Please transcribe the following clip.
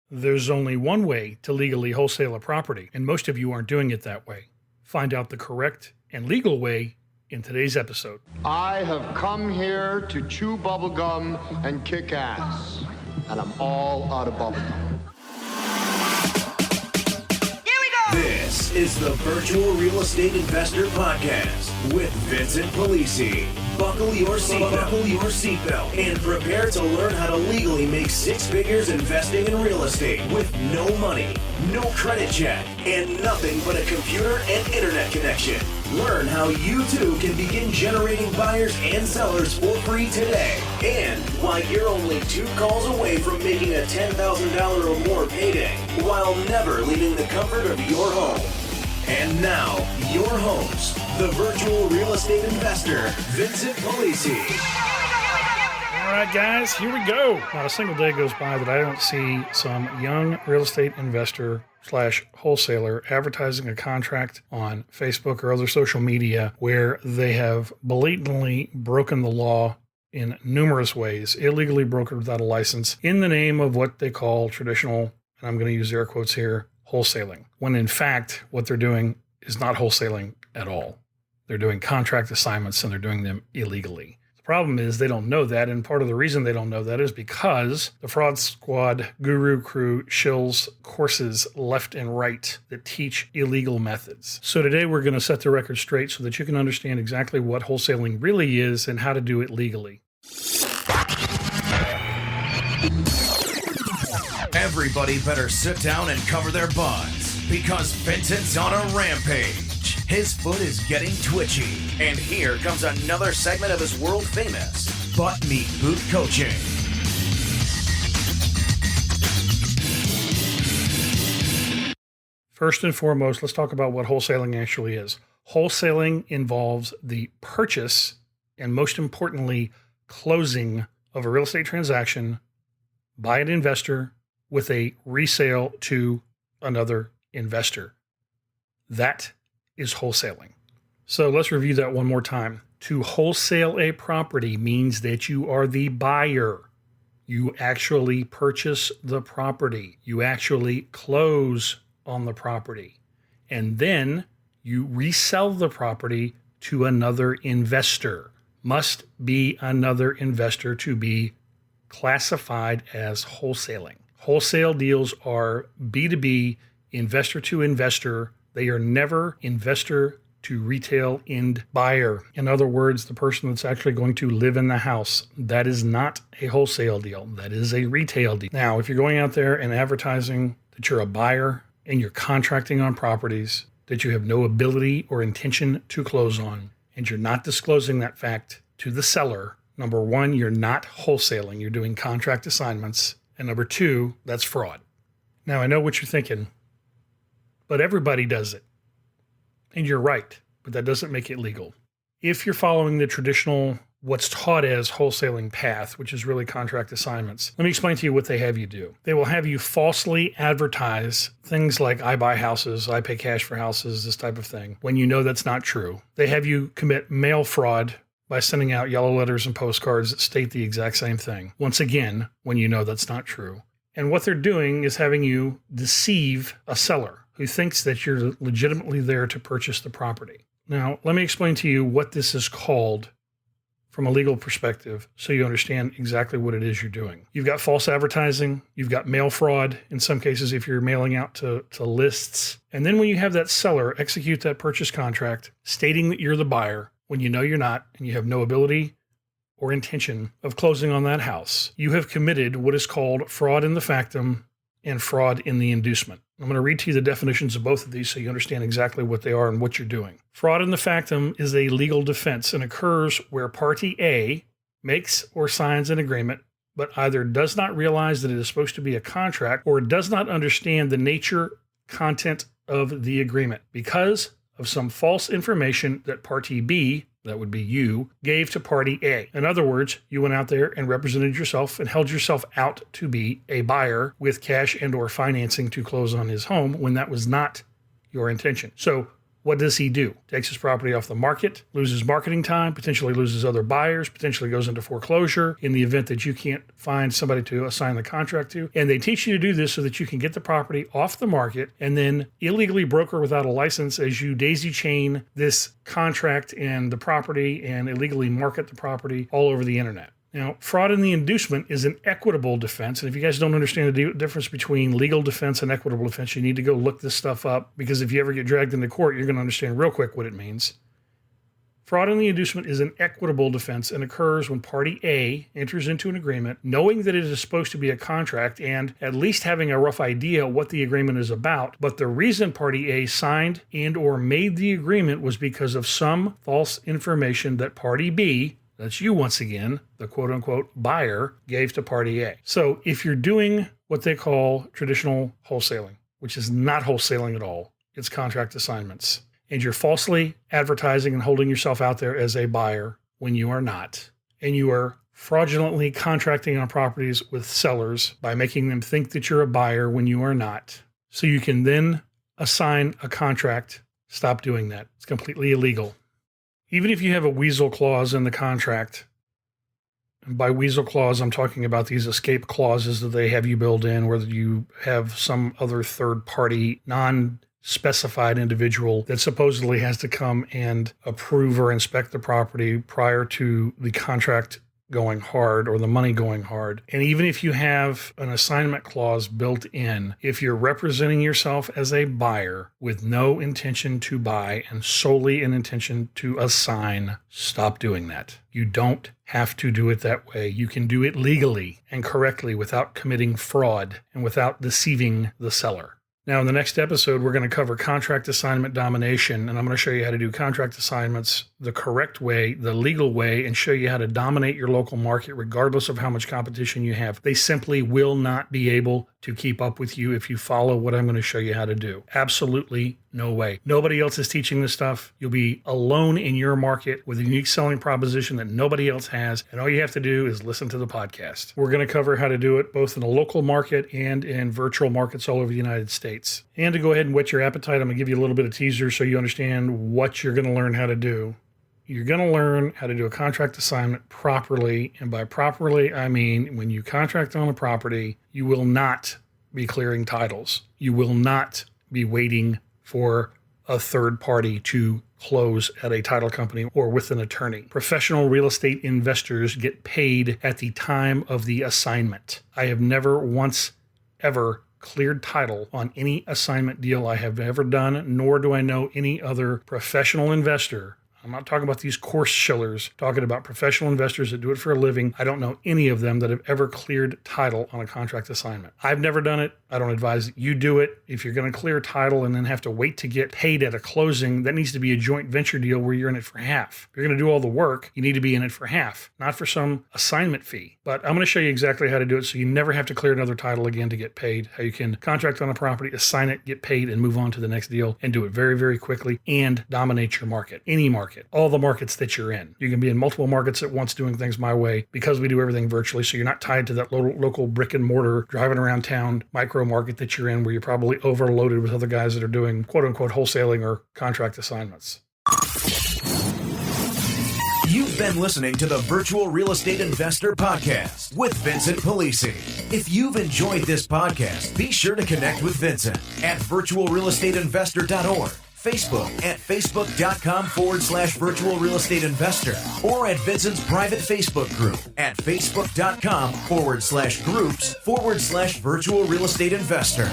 There's only one way to legally wholesale a property, and most of you aren't doing it that way. Find out the correct and legal way in today's episode. I have come here to chew bubblegum and kick ass, and I'm all out of bubblegum. This is the Virtual Real Estate Investor Podcast with Vincent Polisi. Buckle your seatbelt and prepare to learn how to legally make six figures investing in real estate with no money, no credit check, and nothing but a computer and internet connection. Learn how you too can begin generating buyers and sellers for free today, and why you're only 2 calls away from making a $10,000 or more payday while never leaving the comfort of your home. And now, your host, the virtual real estate investor, Vincent Polisi. All right, guys, here we go. Not a single day goes by that I don't see some young real estate investor / wholesaler advertising a contract on Facebook or other social media where they have blatantly broken the law in numerous ways, illegally brokered without a license, in the name of what they call traditional, and I'm going to use air quotes here, wholesaling, when in fact what they're doing is not wholesaling at all. They're doing contract assignments and they're doing them illegally. The problem is they don't know that, and part of the reason they don't know that is because the fraud squad guru crew shills courses left and right that teach illegal methods. So today we're going to set the record straight so that you can understand exactly what wholesaling really is and how to do it legally. Everybody better sit down and cover their butts because Vincent's on a rampage. His foot is getting twitchy. And here comes another segment of his world-famous Butt Meat Boot Coaching. First and foremost, let's talk about what wholesaling actually is. Wholesaling involves the purchase and, most importantly, closing of a real estate transaction by an investor with a resale to another investor. That is wholesaling. So let's review that one more time. To wholesale a property means that you are the buyer. You actually purchase the property. You actually close on the property. And then you resell the property to another investor. Must be another investor to be classified as wholesaling. Wholesale deals are B2B, investor to investor. They are never investor to retail end buyer. In other words, the person that's actually going to live in the house. That is not a wholesale deal. That is a retail deal. Now, if you're going out there and advertising that you're a buyer and you're contracting on properties that you have no ability or intention to close on, and you're not disclosing that fact to the seller, number one, you're not wholesaling. You're doing contract assignments. And number two, that's fraud. Now, I know what you're thinking, but everybody does it. And you're right, but that doesn't make it legal. If you're following the traditional, what's taught as wholesaling path, which is really contract assignments, let me explain to you what they have you do. They will have you falsely advertise things like I buy houses, I pay cash for houses, this type of thing, when you know that's not true. They have you commit mail fraud by sending out yellow letters and postcards that state the exact same thing. Once again, when you know that's not true. And what they're doing is having you deceive a seller who thinks that you're legitimately there to purchase the property. Now, let me explain to you what this is called from a legal perspective so you understand exactly what it is you're doing. You've got false advertising, you've got mail fraud, in some cases if you're mailing out to lists. And then when you have that seller execute that purchase contract stating that you're the buyer, when you know you're not and you have no ability or intention of closing on that house, you have committed what is called fraud in the factum and fraud in the inducement. I'm going to read to you the definitions of both of these so you understand exactly what they are and what you're doing. Fraud in the factum is a legal defense and occurs where party A makes or signs an agreement but either does not realize that it is supposed to be a contract or does not understand the nature, content of the agreement because of some false information that party B, that would be you, gave to party A. In other words, you went out there and represented yourself and held yourself out to be a buyer with cash and or financing to close on his home when that was not your intention. So What does he do? Takes his property off the market, loses marketing time, potentially loses other buyers, potentially goes into foreclosure in the event that you can't find somebody to assign the contract to. And they teach you to do this so that you can get the property off the market and then illegally broker without a license as you daisy chain this contract and the property and illegally market the property all over the internet. Now, fraud in the inducement is an equitable defense. And if you guys don't understand the difference between legal defense and equitable defense, you need to go look this stuff up, because if you ever get dragged into court, you're going to understand real quick what it means. Fraud in the inducement is an equitable defense and occurs when party A enters into an agreement knowing that it is supposed to be a contract and at least having a rough idea what the agreement is about. But the reason party A signed and or made the agreement was because of some false information that party B, that's you once again, the quote-unquote buyer, gave to party A. So if you're doing what they call traditional wholesaling, which is not wholesaling at all, it's contract assignments, and you're falsely advertising and holding yourself out there as a buyer when you are not, and you are fraudulently contracting on properties with sellers by making them think that you're a buyer when you are not, so you can then assign a contract, stop doing that. It's completely illegal. Even if you have a weasel clause in the contract, and by weasel clause, I'm talking about these escape clauses that they have you build in, where you have some other third party, non-specified individual that supposedly has to come and approve or inspect the property prior to the contract going hard or the money going hard. And even if you have an assignment clause built in, if you're representing yourself as a buyer with no intention to buy and solely an intention to assign, stop doing that. You don't have to do it that way. You can do it legally and correctly without committing fraud and without deceiving the seller. Now, in the next episode, we're going to cover contract assignment domination, and I'm going to show you how to do contract assignments the correct way, the legal way, and show you how to dominate your local market regardless of how much competition you have. They simply will not be able to keep up with you if you follow what I'm going to show you how to do. Absolutely no way. Nobody else is teaching this stuff. You'll be alone in your market with a unique selling proposition that nobody else has, and all you have to do is listen to the podcast. We're going to cover how to do it both in a local market and in virtual markets all over the United States. And to go ahead and whet your appetite, I'm going to give you a little bit of teaser so you understand what you're going to learn how to do. You're going to learn how to do a contract assignment properly. And by properly, I mean when you contract on a property, you will not be clearing titles. You will not be waiting for a third party to close at a title company or with an attorney. Professional real estate investors get paid at the time of the assignment. I have never once ever cleared title on any assignment deal I have ever done, nor do I know any other professional investor. I'm not talking about these course shillers, talking about professional investors that do it for a living. I don't know any of them that have ever cleared title on a contract assignment. I've never done it. I don't advise that you do it. If you're going to clear title and then have to wait to get paid at a closing, that needs to be a joint venture deal where you're in it for half. If you're going to do all the work, you need to be in it for half, not for some assignment fee. But I'm going to show you exactly how to do it so you never have to clear another title again to get paid, how you can contract on a property, assign it, get paid, and move on to the next deal and do it very, very quickly and dominate your market, any market, all the markets that you're in. You can be in multiple markets at once doing things my way because we do everything virtually, so you're not tied to that local brick and mortar driving around town micro market that you're in where you're probably overloaded with other guys that are doing quote-unquote wholesaling or contract assignments. You've been listening to the Virtual Real Estate Investor Podcast with Vincent Polisi. If you've enjoyed this podcast, be sure to connect with Vincent at virtualrealestateinvestor.org, Facebook at facebook.com/virtual real estate investor, or at Vincent's private Facebook group at facebook.com/groups/virtual real estate investor.